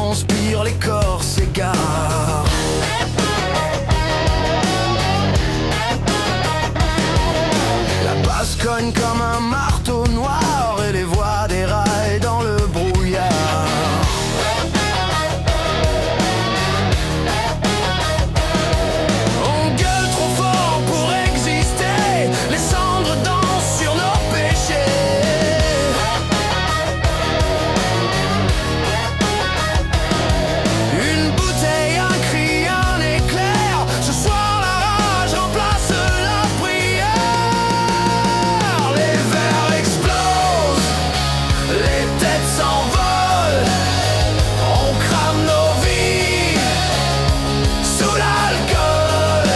transpire, les corps s'égarent. La basse cogne comme un marteau noir et les voix déraillent dans le brouillard. On gueule trop fort pour exister, les cendres dansent sur nos péchés. Une bouteille, un cri, un éclair, ce soir la rage remplace la prière. Les verres explosent, les têtes s'envolent, on crame nos vies sous l'alcool.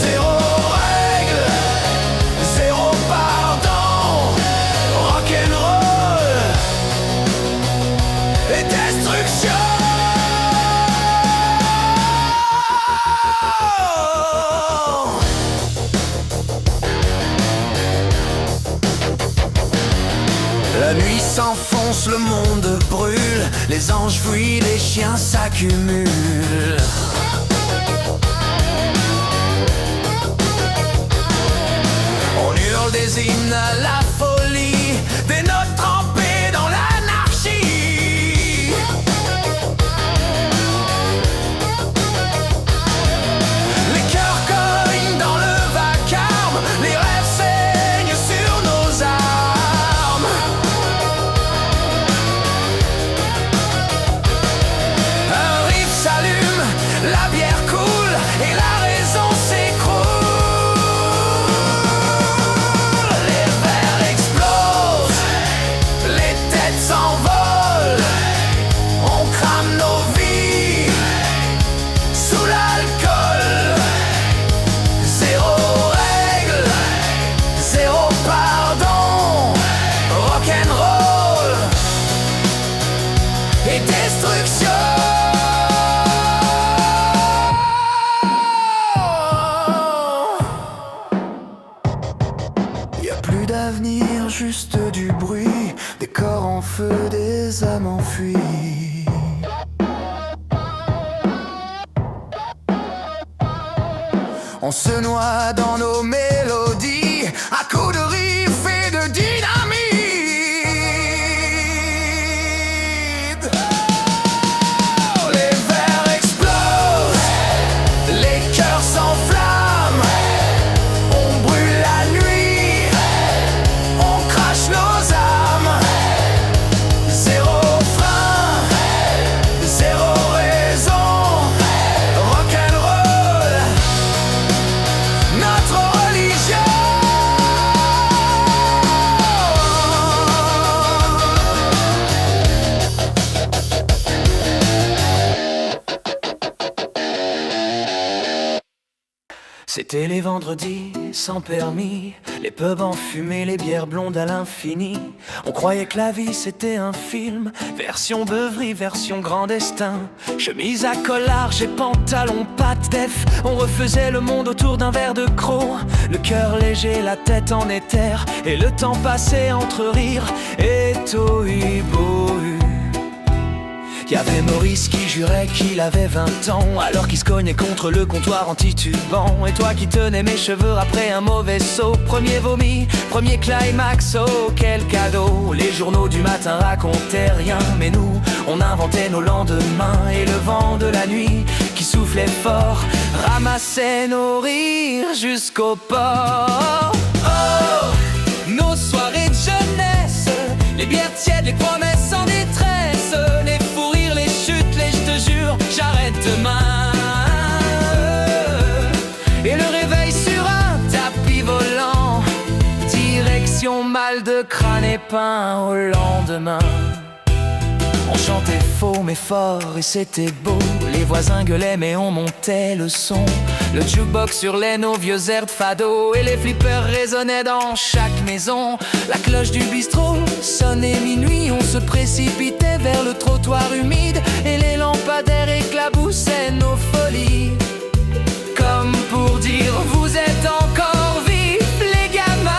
Zéro règle, zéro pardon, rock'n'roll et destruction. La nuit s'enfonce, le monde brûle, les anges fuient, les chiens s'accumulent. On hurle des hymnes à la folie, des notes trempées dans l'anarchie. Les cœurs cognent dans le vacarme, les rêves saignent sur nos armes. Un riff s'allume, la bière coule et la raison s'écroule. Les verres explosent, les têtes s'envolent, on crame nos vies sous l'alcool. Zéro règle, zéro pardon, rock'n'roll et destruction. Y a plus d'avenir, juste du bruit, des corps en feu, des âmes enfuies. On se noie dans nos mélodies à coups de riff et de dynamite. Les verres explosent, les cœurs s'enflamment, on brûle la nuit, on crache nos âmes. Zéro frein, zéro raison, rock'n'roll, notre religion. C'était les vendredis sans permis, les pubs enfumés, les bières blondes à l'infini. On croyait que la vie c'était un film, version beuverie, version grand destin. Chemise à col large et pantalon patte def, on refaisait le monde autour d'un verre de croc. Le cœur léger, la tête en éther, et le temps passé entre rire et tohu-bohu. Y'avait Maurice qui jurait qu'il avait 20 ans, alors qu'il se cognait contre le comptoir en titubant. Et toi qui tenais mes cheveux après un mauvais saut, premier vomi, premier climax, oh quel cadeau. Les journaux du matin racontaient rien, mais nous, on inventait nos lendemains. Et le vent de la nuit qui soufflait fort ramassait nos rires jusqu'au port. Oh, nos soirées de jeunesse, les bières tièdes, les promesses en détresse, les fous rires, les chutes, les je te jure, j'arrête demain. Et le réveil sur un tapis volant, direction mal de crâne et pain au lendemain. On chantait faux mais fort et c'était beau. Les voisins gueulaient mais on montait le son. Le jukebox hurlait nos vieux airs de fado, et les flippers résonnaient dans chaque maison. La cloche du bistrot sonnait minuit, on se précipitait vers le trottoir humide, et les lampadaires éclaboussaient nos folies. Comme pour dire vous êtes encore vifs les gamins.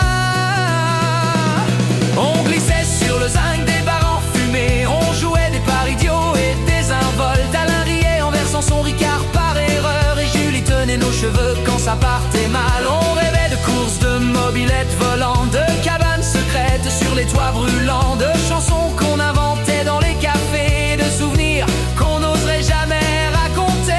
On glissait sur le zinc des bars enfumés, on jouait des paris idiots et des toits brûlants, de chansons qu'on inventait dans les cafés, de souvenirs qu'on n'oserait jamais raconter.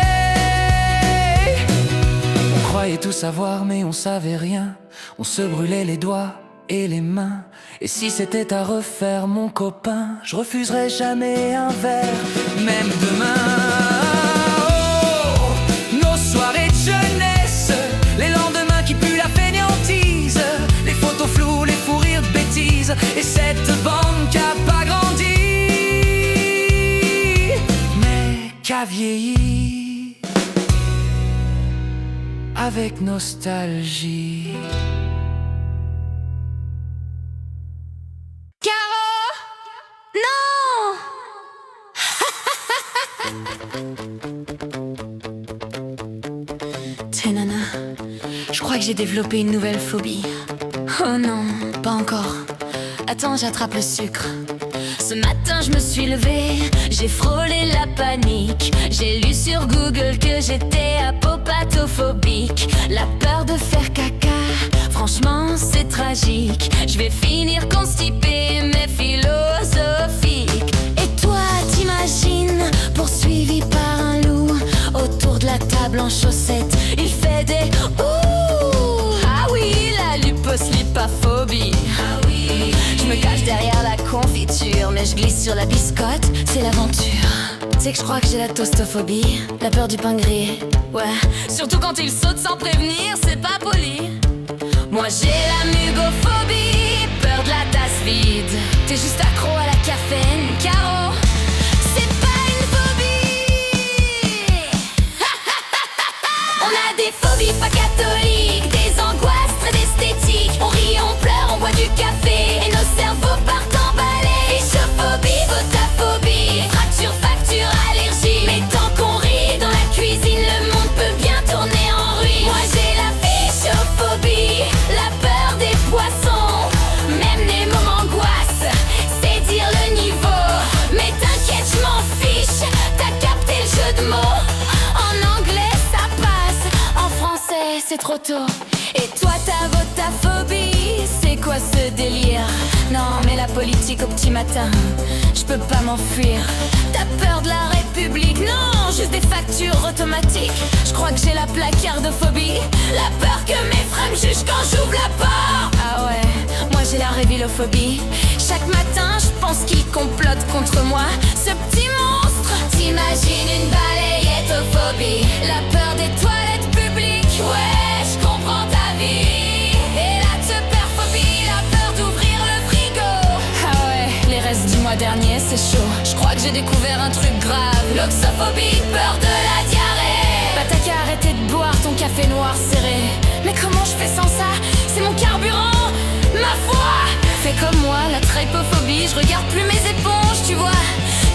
On croyait tout savoir mais on savait rien, on se brûlait les doigts et les mains. Et si c'était à refaire, mon copain, je refuserais jamais un verre, même demain. Oh, nos soirées de jeunesse, les lendemains qui puent la fainéantise, les photos floues, les fous rires de bêtises, et cette bande qui a pas grandi, mais qui a vieilli avec nostalgie. T'es nana, je crois que j'ai développé une nouvelle phobie. Oh non, pas encore. Attends, j'attrape le sucre. Ce matin je me suis levée, j'ai frôlé la panique. J'ai lu sur Google que j'étais apopatophobique. La peur de faire caca, franchement c'est tragique. Je vais finir constipée mais philosophique. Et toi t'imagines, poursuivi par un loup, autour de la table en chaussettes, il fait des ouh. Ah oui, la luposlipaphobie. Ah oui. Je me cache derrière la confiture, mais je glisse sur la biscotte, c'est l'aventure. Tu sais que je crois que j'ai la toastophobie, la peur du pain grillé. Ouais, surtout quand il saute sans prévenir, c'est pas poli. Moi j'ai la mugophobie, peur de la tasse vide. T'es juste accro à la caféine, Caro. C'est pas une phobie. On a des phobies pas catholiques, des angoisses très esthétiques. On rit, on pleure, on boit du café et nos cerveaux partent emballés. Échophobie, votaphobie, fracture, facture, allergie. Mais tant qu'on rit dans la cuisine, le monde peut bien tourner en ruine. Moi j'ai la fichophobie, la peur des poissons. Même Nemo m'angoisse, c'est dire le niveau. Mais t'inquiète, je m'en fiche, t'as capté le jeu de mots. En anglais ça passe, en français c'est trop tôt. Et toi ta votaphobie, c'est quoi ce délire? Non mais la politique au petit matin, je peux pas m'enfuir. T'as peur de la République? Non, juste des factures automatiques. Je crois que j'ai la placardophobie, la peur que mes frères me jugent quand j'ouvre la porte. Ah ouais, moi j'ai la révilophobie. Chaque matin je pense qu'ils complotent contre moi, ce petit monstre. T'imagines une balayettetophobie, la peur des toilettes publiques. Ouais, je comprends ta vie. Et la tupperphobie, la peur d'ouvrir le frigo. Ah ouais, les restes du mois dernier c'est chaud. Je crois que j'ai découvert un truc grave, l'oxophobie, peur de la diarrhée. Bah t'as qu'à arrêter de boire ton café noir serré. Mais comment je fais sans ça? C'est mon carburant, ma foi. Fais comme moi, la trypophobie, je regarde plus mes éponges, tu vois.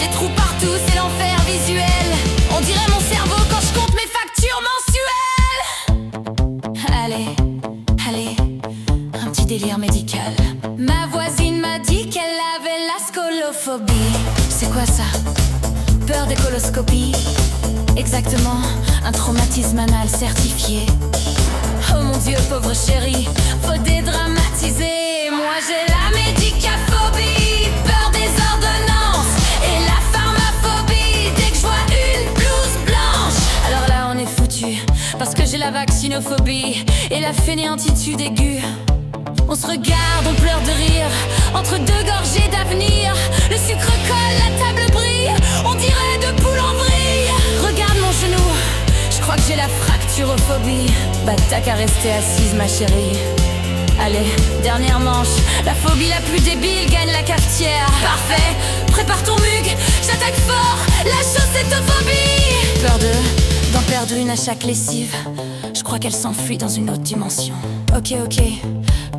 Des trous partout, c'est l'enfer visuel. On dirait mon cerveau quand je compte mes factures mensuelles. Allez, allez, un petit délire médical. Ma voisine m'a dit qu'elle avait la scolophobie. C'est quoi ça? Peur des coloscopies. Exactement, un traumatisme anal certifié. Oh mon Dieu, pauvre chérie, faut dédramatiser. Moi j'ai la médicaphobie, peur des ordonnances, et la pharmaphobie, dès que je vois une blouse blanche. Alors là on est foutu, parce que j'ai la vacciноphobie et la fainéantitude aiguë. On se regarde, on pleure de rire, entre deux gorgées d'avenir. Le sucre colle, la table brille, on dirait deux poules en vrille. Regarde mon genou, je crois que j'ai la fracturophobie. Bah t'as qu'à rester assise ma chérie. Allez, dernière manche, la phobie la plus débile gagne la cafetière. Parfait, prépare ton mug, j'attaque fort, la chaussettophobie. Peur d'en perdre une à chaque lessive. Je crois qu'elle s'enfuit dans une autre dimension. Ok,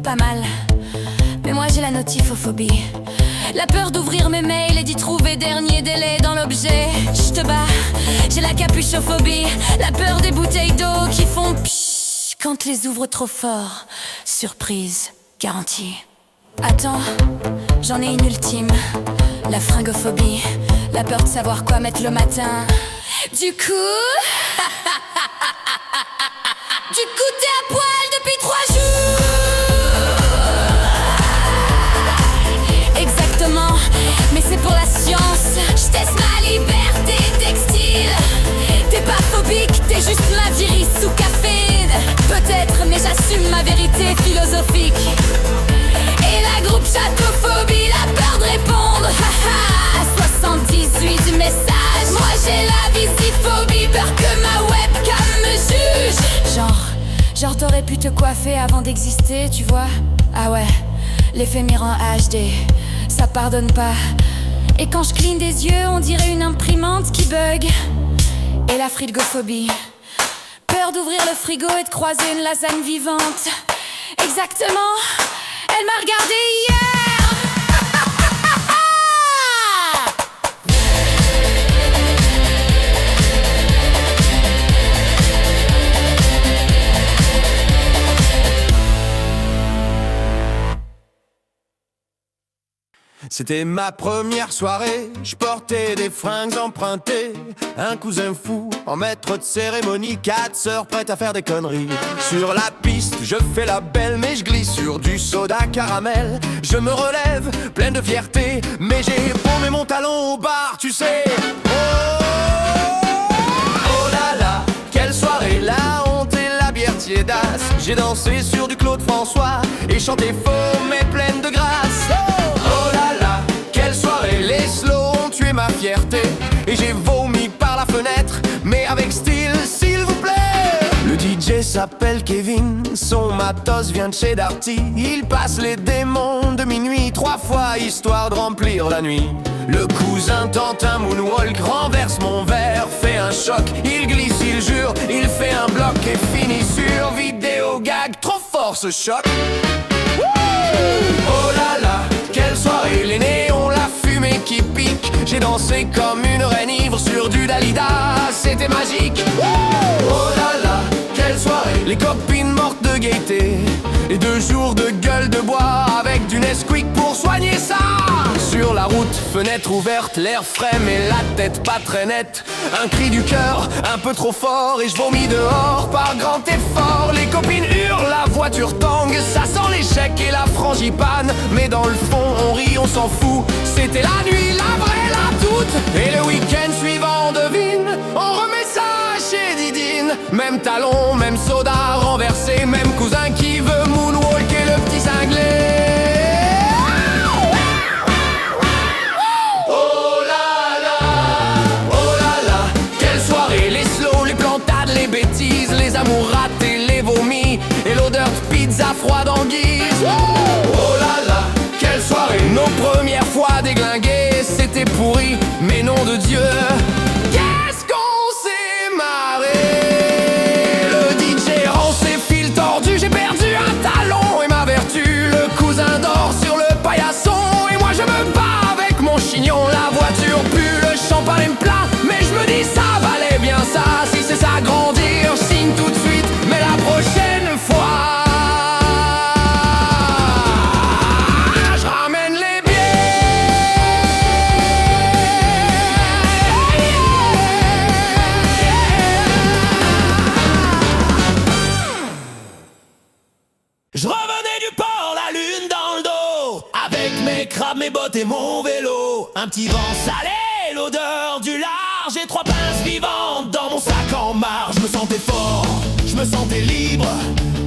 pas mal. Mais moi j'ai la notifophobie, la peur d'ouvrir mes mails et d'y trouver dernier délai dans l'objet. Je te bats, j'ai la capuchophobie, la peur des bouteilles d'eau qui font pshhh quand les ouvre trop fort. Surprise garantie. Attends, j'en ai une ultime, la fringophobie, la peur de savoir quoi mettre le matin. Du coup t'es à poil depuis 3 jours. tout café. Peut-être, mais j'assume ma vérité philosophique. Et la groupe chatophobie, la peur de répondre. À 78 messages, moi j'ai la visiphobie, peur que ma webcam me juge. Genre t'aurais pu te coiffer avant d'exister, tu vois. Ah ouais, l'éphémère HD, ça pardonne pas. Et quand je cligne des yeux, on dirait une imprimante qui bug. Et la frigophobie, peur d'ouvrir le frigo et de croiser une lasagne vivante. Exactement, elle m'a regardé hier. C'était ma première soirée, je portais des fringues empruntées. Un cousin fou en maître de cérémonie, 4 sœurs prêtes à faire des conneries. Sur la piste, je fais la belle, mais je glisse sur du soda caramel. Je me relève, pleine de fierté, mais j'ai paumé mon talon au bar, tu sais. Oh là là, quelle soirée, la honte et la bière tiédasse. J'ai dansé sur du Claude François et chanté faux mais pleine de grâce. Oh là là, quelle soirée, les slows ont tué ma fierté. Et j'ai vomi par la fenêtre, mais avec style, s'il vous plaît. Le DJ s'appelle Kevin, son matos vient de chez Darty. Il passe les démons de minuit 3 fois, histoire de remplir la nuit. Le cousin tente un moonwalk, renverse mon verre, fait un choc. Il glisse, il jure, il fait un bloc et finit sur vidéo gag. Trop fort ce choc. Oh là là, quelle soirée, les néons, la fumée qui pique. J'ai dansé comme une reine ivre sur du Dalida, c'était magique. Oh là là, quelle soirée, les copines mortes de gaieté. Et 2 jours de gueule de bois avec du Nesquik pour soigner ça. Sur la route, fenêtre ouverte, l'air frais mais la tête pas très nette. Un cri du cœur, un peu trop fort et je vomis dehors par grand effort. Les copines hurlent, la voiture tangue, ça sent l'échec et la frangipane. Mais dans le fond, on rit, on s'en fout. C'était la nuit, la vraie, la toute. Et le week-end suivant, devine, on remet ça chez Didine. Même talon, même soda renversé, même cousin qui veut moonwalker le petit cinglé. Les amours ratés, les vomis et l'odeur de pizza froide en guise. Oh là là, quelle soirée. Nos premières fois déglinguées, c'était pourri, mais nom de Dieu, qu'est-ce qu'on s'est marré. Le DJ rend ses fils tordus, j'ai perdu un talon et ma vertu. Le cousin dort sur le paillasson et moi je me bats avec mon chignon. La voiture pue, le champagne me plat, mais je me dis ça valait bien ça. Si c'est ça grandir, signe tout de suite, mais la prochaine fois je ramène les billets. Je revenais du port, la lune dans le dos, avec mes crabes, mes bottes et mon vélo. Un petit vent salé, l'odeur du large et 3 pinces vivantes dans mon sac en marge. Je me sentais fort, je me sentais libre,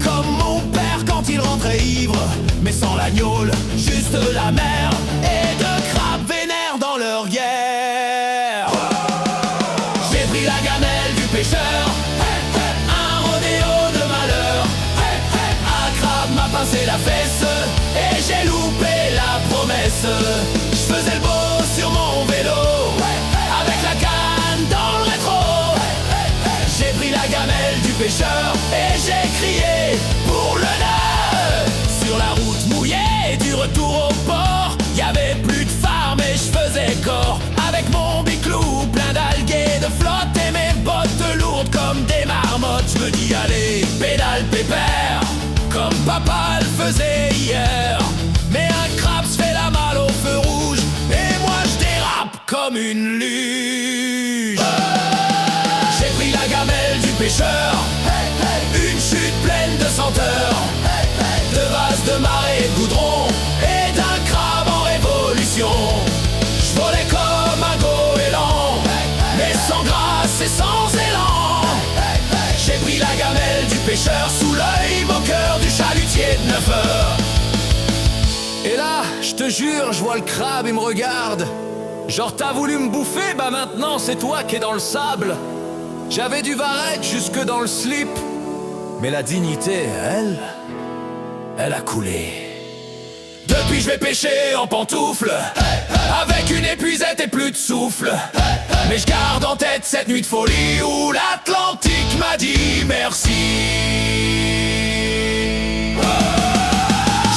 comme mon père quand il rentrait ivre. Mais sans la gnôle, juste la mer et 2 crabes vénères dans leur guerre. J'ai pris la gamelle du pêcheur, un rodéo de malheur. Un crabe m'a pincé la fesse et j'ai loupé la promesse. Je faisais le beau sur mon vélo, avec la canne dans le rétro. J'ai pris la gamelle du pêcheur et j'ai crié pour le nœud. Sur la route mouillée du retour au port, y'avait plus de phare mais je faisais corps. Avec mon biclou plein d'algues et de flotte et mes bottes lourdes comme des marmottes. Je me dis allez, pédale pépère, comme papa le faisait hier. Mais un crabe se fait la malle au feu rouge et moi je dérape comme une luge. J'ai pris la gamelle du pêcheur, une chute pleine de senteurs, de vases de marée et de goudron et d'un crabe en révolution. Je volais comme un goéland, mais sans grâce et sans élan. J'ai pris la gamelle pêcheur sous l'œil moqueur du chalutier de 9 heures. Et là, je te jure, je vois le crabe, il me regarde. Genre t'as voulu me bouffer, bah maintenant c'est toi qui es dans le sable. J'avais du varech jusque dans le slip, mais la dignité, elle a coulé. Depuis je vais pêcher en pantoufles, avec une épuisette et plus de souffle. Mais je garde en tête cette nuit de folie où l'Atlantique m'a dit merci.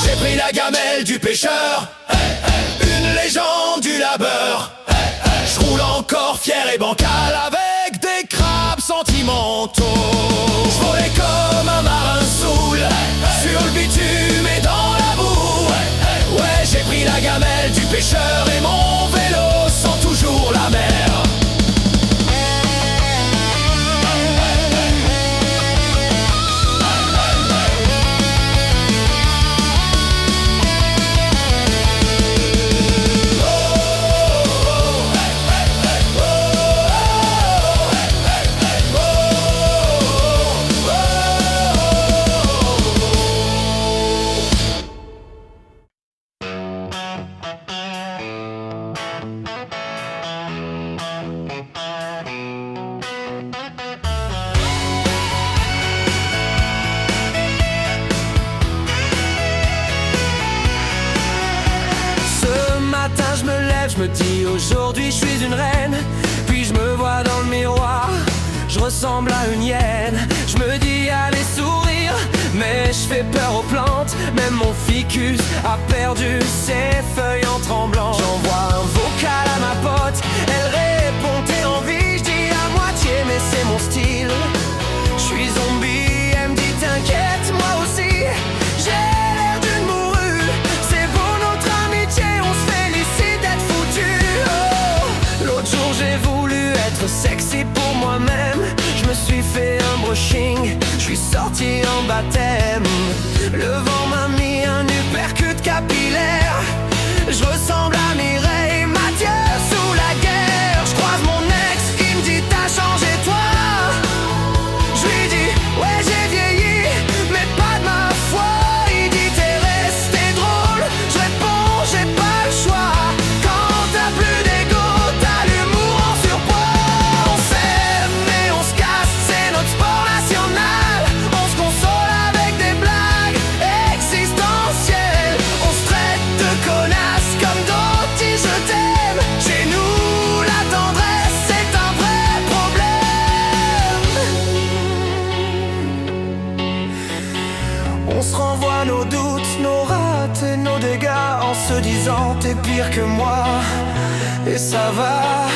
J'ai pris la gamelle du pêcheur, une légende du labeur. Je roule encore fier et bancal avec des crabes sentimentaux. Je volais comme un marin saoul, sur le bitume et dans la boue. Ouais, j'ai pris la gamelle du pêcheur et mon vélo sent toujours la mer. Je me dis aujourd'hui je suis une reine. Puis je me vois dans le miroir, je ressemble à une hyène. Je me dis allez sourire, mais je fais peur aux plantes. Même mon ficus a perdu ses feuilles en tremblant. J'envoie un vocal à ma pote, elle répond t'es en vie. Je dis à moitié mais c'est mon style. Je suis zombie, elle me dit t'inquiète moi aussi. J'ai l'air d'une mourue, c'est beau notre amitié, on se félicite d'être foutus. Oh, l'autre jour j'ai voulu être sexy pour moi-même. Je me suis fait un brushing, je suis sorti en baptême. Le vent m'a mis un uppercut capillaire. Je ressemble à Mireille Mathieu sous la guerre. Je croise mon ex, il me dit t'as changé toi. Je lui dis ouais j'ai vieilli, mais pas de ma foi. Il dit t'es resté drôle. Je réponds j'ai pas le choix. Quand t'as plus d'ego, t'as l'humour en surpoids. On s'aime mais on se casse, c'est notre sport national. On se console avec des blagues existentielles. On se traite de connasses comme d'autres disent je t'aime. Chez nous la tendresse c'est un vrai problème. On se renvoie nos doutes, nos rates et nos dégâts en se disant t'es pire que moi. Et ça va,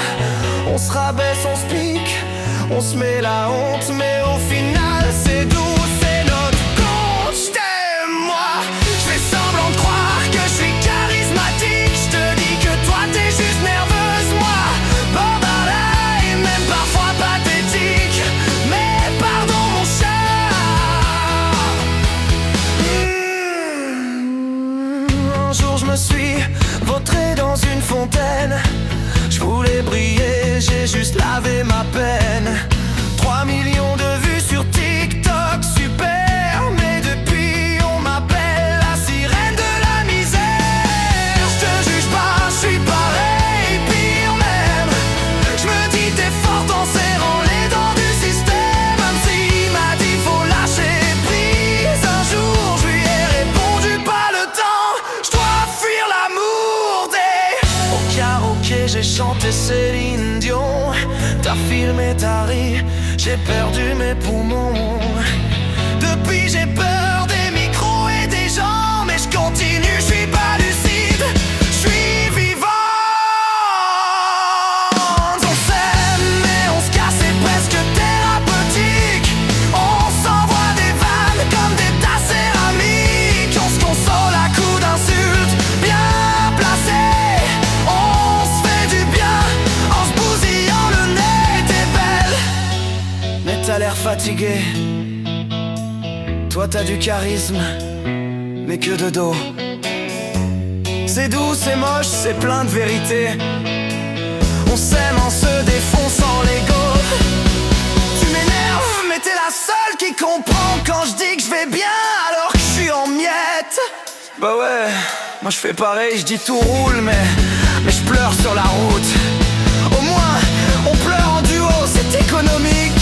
on se rabaisse, on se pique, on se met la honte, mais au final c'est doux, c'est notre compte. Je t'aime moi, je fais semblant de croire que je suis charismatique. Je te dis que toi t'es juste nerveuse, moi borderline et même parfois pathétique. Mais pardon mon chat. Un jour je me suis vautré dans une fontaine. Je voulais briller, j'ai juste lavé ma peine. 3 millions de vues sur TikTok, super. Mais depuis on m'appelle la sirène de la misère. Je te juge pas, je suis pareil, pire même. Je me dis t'es forte en serrant les dents du système. Même s'il m'a dit faut lâcher prise. Un jour je lui ai répondu pas le temps. Je dois fuir l'amour des... Au karaoké j'ai chanté Céline Dion. T'as filmé, t'as ri, j'ai perdu mes poumons. Depuis j'ai peur des micros et des gens. Mais je continue, je suis pas lucide, je suis vivant. On s'aime mais on se casse, c'est presque thérapeutique. On s'envoie des vannes comme des tasses céramiques. On se console à coups d'insultes bien placées. On se fait du bien en se bousillant le nez. T'es belle mais t'as l'air fatigué. Toi t'as du charisme mais que de dos. C'est doux, c'est moche, c'est plein de vérité. On s'aime en se défonçant l'ego. Tu m'énerves mais t'es la seule qui comprend quand Moi je fais pareil, je dis tout roule, mais je pleure sur la route. Au moins, on pleure en duo, c'est économique.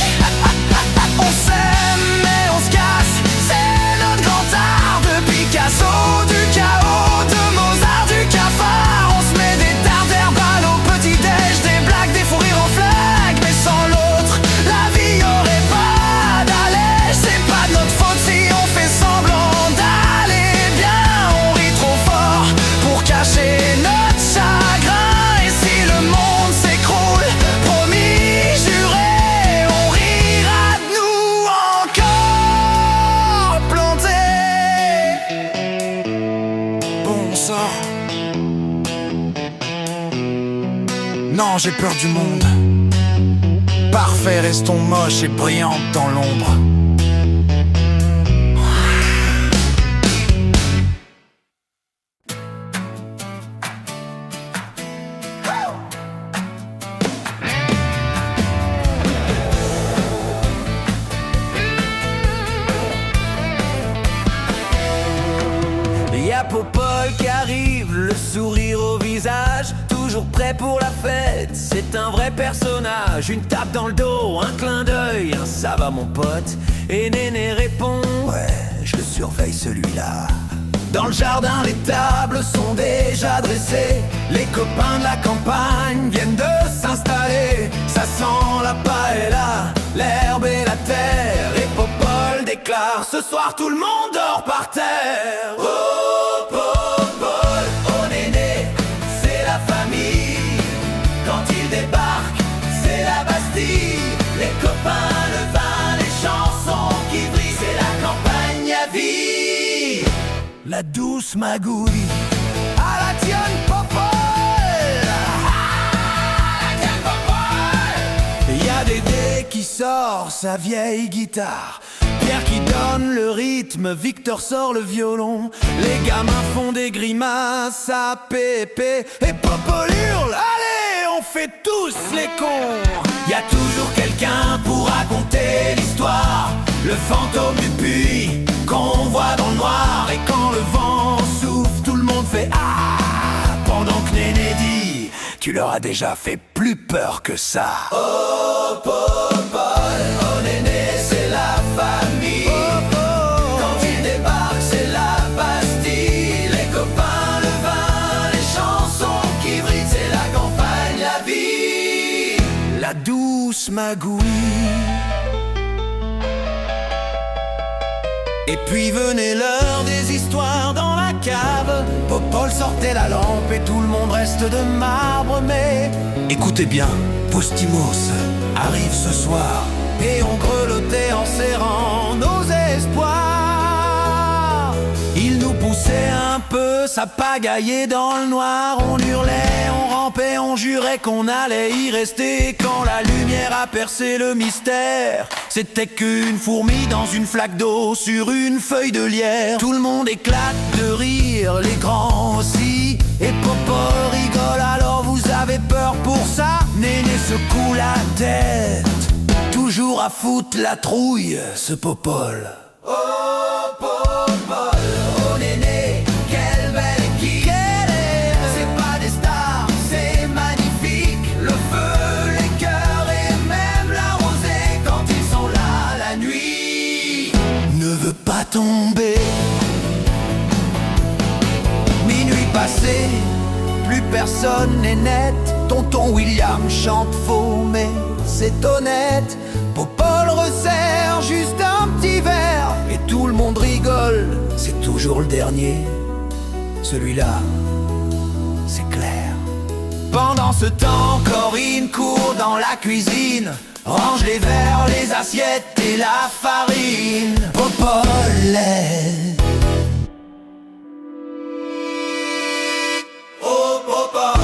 On s'aime, mais on se casse, c'est notre grand art. De Picasso, du chaos, de Mozart, du cafard. On se met des tartes verbales au petit-déj, des blagues, des fous rires en flag. Mais sans l'autre, la vie aurait pas d'allège. C'est pas de notre faute si on fait semblant d'aller bien. On rit trop fort pour cacher notre chagrin. Et si le monde s'écroule, promis, juré, on rira de nous encore plantés. Bon sang. Non, j'ai peur du monde. Parfait, restons moches et brillantes dans l'ombre. Y'a Popol qui arrive, le sourire au visage, toujours prêt pour la fête, c'est un vrai personnage. Une tape dans le dos, un clin d'œil, un ça va mon pote. Et Néné répond, ouais, je le surveille celui-là. Dans le jardin, les tables sont déjà dressées. Les copains de la campagne viennent de s'installer. Ça sent la paella, l'herbe et la terre. Et Popol déclare, ce soir tout le monde dort par terre. Oh Popol, oh Néné, c'est la famille. Quand il débarque, c'est la Bastille. Les copains, le vin, les chansons qui brillent. C'est la campagne à vie. La douce magouille à la Tienne Popol. Y a Dédé qui sort sa vieille guitare, Pierre qui donne le rythme, Victor sort le violon. Les gamins font des grimaces à Pépé et Popol hurle, allez, on fait tous les cons. Y a toujours quelqu'un pour raconter l'histoire, le fantôme du puits qu'on voit dans le noir. Et quand le vent souffle, tout le monde fait ah, pendant que Néné dit, tu leur as déjà fait plus peur que ça. Oh Popol, oh Néné, c'est la famille. Quand il débarque, c'est la Bastille. Les copains, le vin, les chansons qui brillent. C'est la campagne, la vie, la douce magouille. Et puis venait l'heure des histoires dans la cave. Popol sortait la lampe et tout le monde reste de marbre. Mais écoutez bien, Postimos arrive ce soir. Et on grelottait en serrant nos espoirs. Il nous poussait un peu, ça pagaillait dans le noir. On hurlait, on rampait, on jurait qu'on allait y rester. Quand la lumière a percé le mystère, c'était qu'une fourmi dans une flaque d'eau sur une feuille de lierre. Tout le monde éclate de rire, les grands aussi. Et Popol rigole, alors vous avez peur pour ça? Néné secoue la tête, toujours à foutre la trouille, ce Popol. Oh Popol, oh Néné, quelle belle équipe. C'est pas des stars, c'est magnifique. Le feu, les cœurs et même la rosée. Quand ils sont là, la nuit ne veut pas tomber. Minuit passé, plus personne n'est net. Tonton William chante faux mais c'est honnête. Popol resserre juste un petit verre et tout le monde rigole, c'est toujours le dernier. Celui-là, c'est clair. Pendant ce temps, Corinne court dans la cuisine, range les verres, les assiettes et la farine. Popol est... Oh Popol.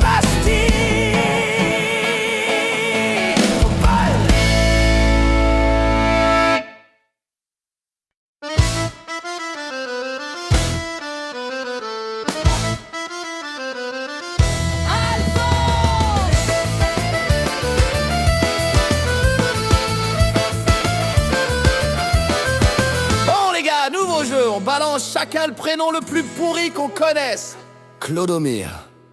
Bastille. on balance chacun le prénom le plus pourri qu'on connaisse. Clodomir.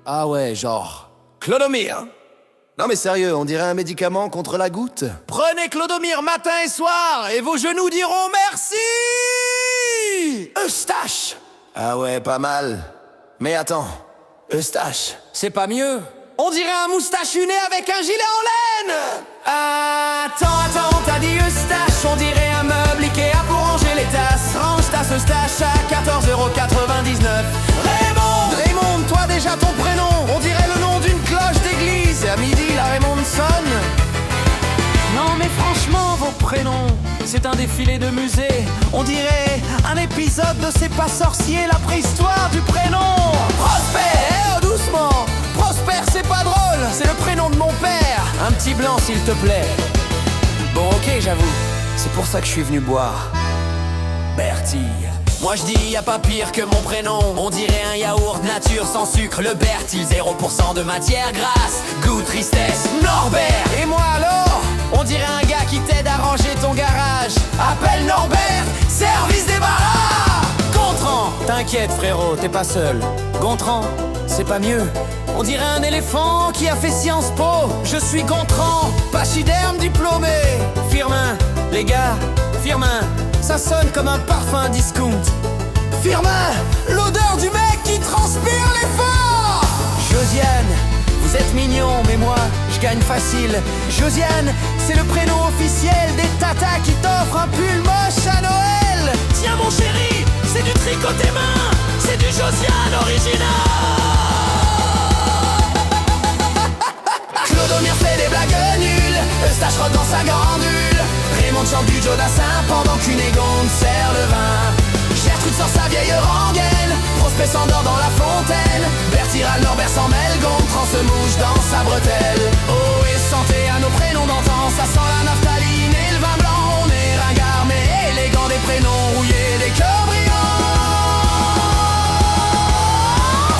Ah ouais, genre. Clodomir. Non mais sérieux, on dirait un médicament contre la goutte. Prenez Clodomir matin et soir, et vos genoux diront merci. Eustache. Ah ouais, pas mal. Mais attends, Eustache, c'est pas mieux? On dirait un moustachuné avec un gilet en laine. Attends, on t'a dit Eustache. On dirait un meuble Ikea pour ranger les tasses. Range ta Eustache à 14,99 €. Raymond, toi déjà ton prénom, on dirait le nom d'une cloche d'église. Et à midi, la Raymond sonne. Non mais franchement, vos prénoms, c'est un défilé de musée. On dirait un épisode de C'est pas sorcier, la préhistoire du prénom. Prosper, oh, doucement. Prosper, c'est pas drôle, c'est le prénom de mon père. un petit blanc s'il te plaît. Bon ok, j'avoue, c'est pour ça que je suis venu boire. Bertie. Moi je dis y a pas pire que mon prénom. On dirait un yaourt nature sans sucre. Le Bertil, 0% de matière grasse. Goût tristesse, Norbert. Et moi alors, on dirait un gars qui t'aide à ranger ton garage. Appelle Norbert, service débarras. Gontran. T'inquiète frérot, t'es pas seul. Gontran, c'est pas mieux. On dirait un éléphant qui a fait Sciences Po. Je suis Gontran, pachyderme diplômé. Firmin, les gars, Firmin, ça sonne comme un parfum discount. Firmin, l'odeur du mec qui transpire l'effort. Josiane, vous êtes mignon, mais moi, je gagne facile. Josiane, c'est le prénom officiel des tatas qui t'offrent un pull moche à Noël. Tiens mon chéri, c'est du tricoté main, c'est du Josiane original. Clodomir fait des blagues nulles, Eustache rote dans sa grandule. Raymond chante du Jodassin pendant qu'une égonde sert le vin. Gertrude sort sa vieille rengaine, Prospect s'endort dans la fontaine. Bertie râle, Norbert s'en mêle, Gontran se mouche dans sa bretelle. Oh et santé à nos prénoms d'antan, ça sent la naphtaline et le vin blanc. On est ringard mais élégant, des prénoms rouillés, des cœurs brillants.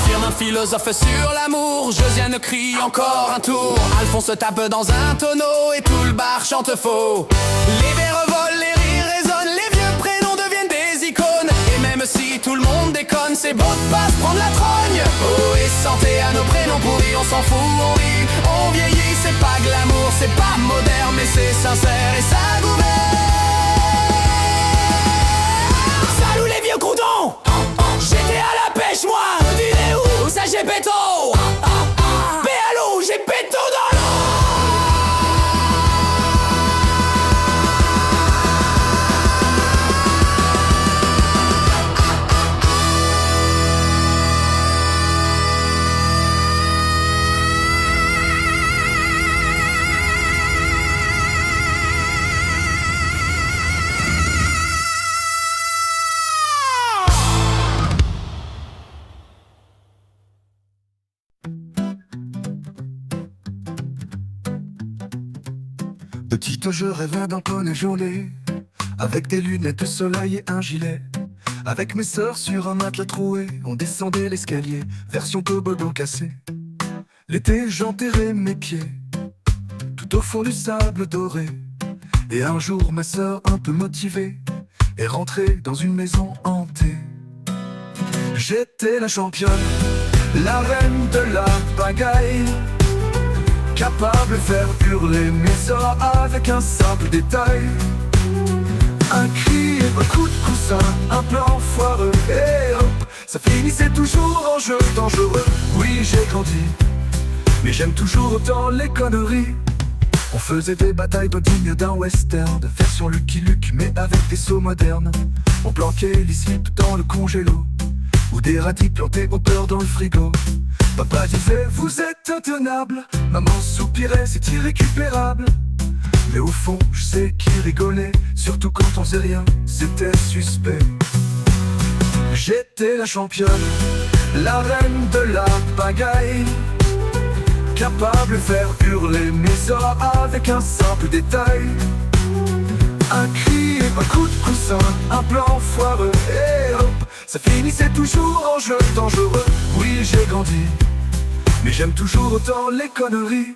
Firmin philosophe sur l'amour, Josiane crie encore un tour. Alphonse se tape dans un tonneau et tout le bar chante faux. Les verres volent, les rires résonnent, les vieux prénoms deviennent des icônes. Et même si tout le monde déconne, c'est beau de pas se prendre la trogne. Oh et santé à nos prénoms pourris, on s'en fout, on rit, on vieillit. C'est pas glamour, c'est pas moderne, mais c'est sincère et ça gouverne. Salut les vieux croutons. J'étais à la pêche moi, dîner où ça j'ai béton. Béalo, j'ai béton dans l'eau. Petite, je rêvais d'un poney gelé, avec des lunettes de soleil et un gilet. Avec mes sœurs sur un matelas troué, on descendait l'escalier, version toboggan cassé. L'été, j'enterrais mes pieds, tout au fond du sable doré. Et un jour, ma sœur, un peu motivée, est rentrée dans une maison hantée. J'étais la championne, la reine de la pagaille, capable de faire hurler mes os avec un simple détail. Un cri et un coup de coussin, un plan foireux, et hop, ça finissait toujours en jeu dangereux. Oui, j'ai grandi, mais j'aime toujours autant les conneries. On faisait des batailles pas dignes d'un western, de version Lucky Luke, mais avec des sauts modernes. On planquait les cibles dans le congélo, ou des radis plantés au beurre dans le frigo. Papa disait vous êtes intenable, maman soupirait c'est irrécupérable. Mais au fond je sais qu'il rigolait, surtout quand on faisait rien, c'était suspect. J'étais la championne, la reine de la pagaille, capable de faire hurler mes os avec un simple détail. Un cri et un coup de coussin, un plan foireux, et hop, ça finissait toujours en jeu dangereux. Oui, j'ai grandi, mais j'aime toujours autant les conneries.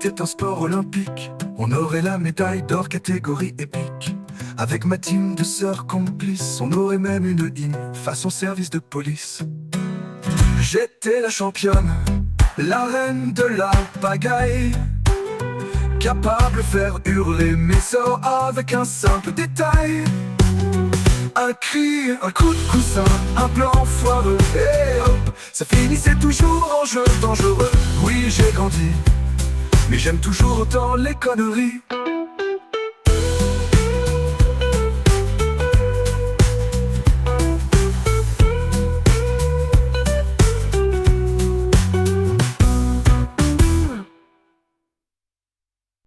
était un sport olympique, on aurait la médaille d'or catégorie épique. Avec ma team de sœurs complices, on aurait même une hymne façon service de police. J'étais la championne, la reine de la pagaille, capable de faire hurler mes sorts avec un simple détail. Un cri, un coup de coussin, un plan foireux, et hop, ça finissait toujours en jeu dangereux. Oui, j'ai grandi, mais j'aime toujours autant les conneries.